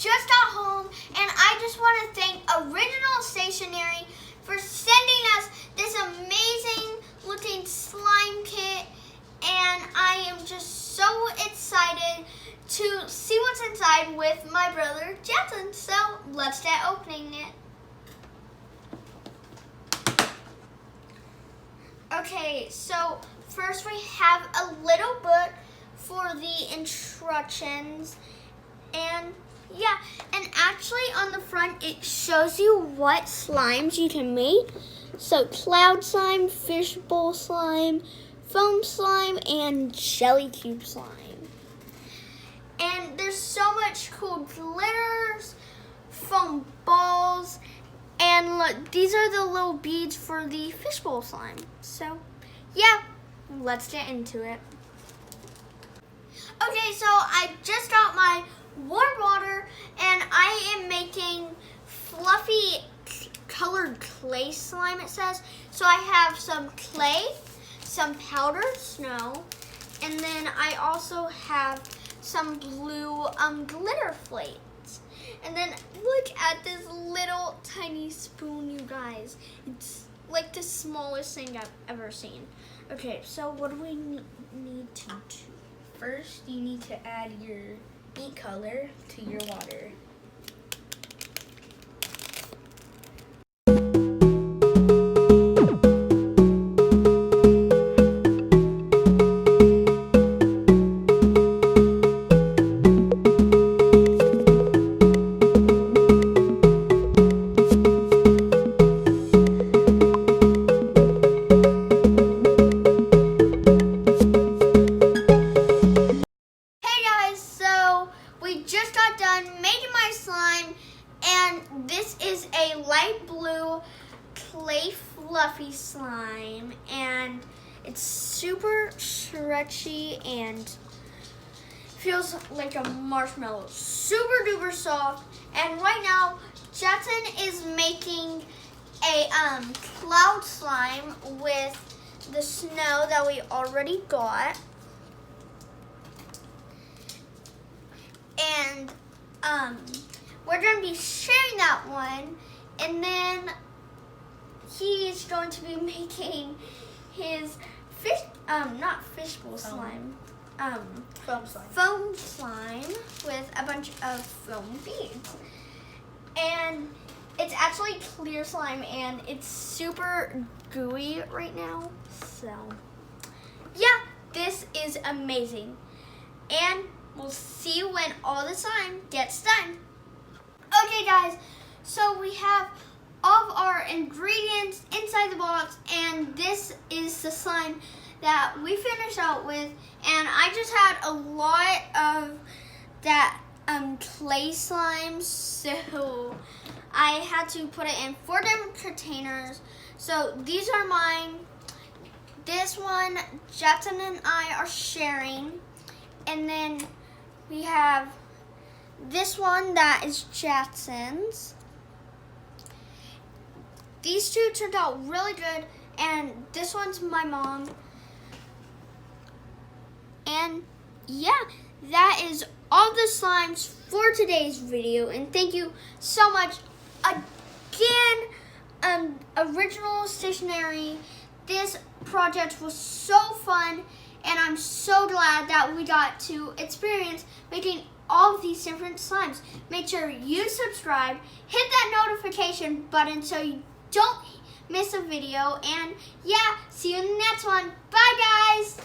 just got home, and I just want to thank Original Stationery for sending us this amazing looking slime kit, and I am just so excited to see what's inside with my brother Jackson. So let's get opening it. Okay, so first we have a little book for the instructions, and yeah, and actually on the front it shows you what slimes you can make. So cloud slime, fishbowl slime, foam slime, and jelly cube slime. And there's so much cool glitters, foam balls, and look, these are the little beads for the fishbowl slime. So yeah, let's get into it. Okay, so I just got my warm water, and I am making fluffy colored clay slime, it says. So I have some clay, some powdered snow, and then I also have some blue glitter flakes. And then look at this little tiny spoon, you guys. It's like the smallest thing I've ever seen. Okay, so what do we need to do? First, you need to add your ink color to your water. Just got done making my slime, and this is a light blue clay fluffy slime, and it's super stretchy and feels like a marshmallow, super duper soft. And right now Jackson is making a cloud slime with the snow that we already got. And we're going to be sharing that one, and then he's going to be making his not fishbowl slime, foam slime with a bunch of foam beads. And it's actually clear slime, and it's super gooey right now. So yeah, this is amazing. And we'll see you when all the slime gets done. Okay guys, so we have all of our ingredients inside the box, and this is the slime that we finished out with. And I just had a lot of that clay slime, so I had to put it in 4 different containers. So these are mine. This one Jackson and I are sharing, and then we have this one that is Jackson's. These two turned out really good, and this one's my mom. And yeah, that is all the slimes for today's video, and thank you so much again, Original Stationery. This project was so fun, and I'm so glad that we got to experience making all of these different slimes. Make sure you subscribe, hit that notification button so you don't miss a video, and yeah, see you in the next one. Bye guys!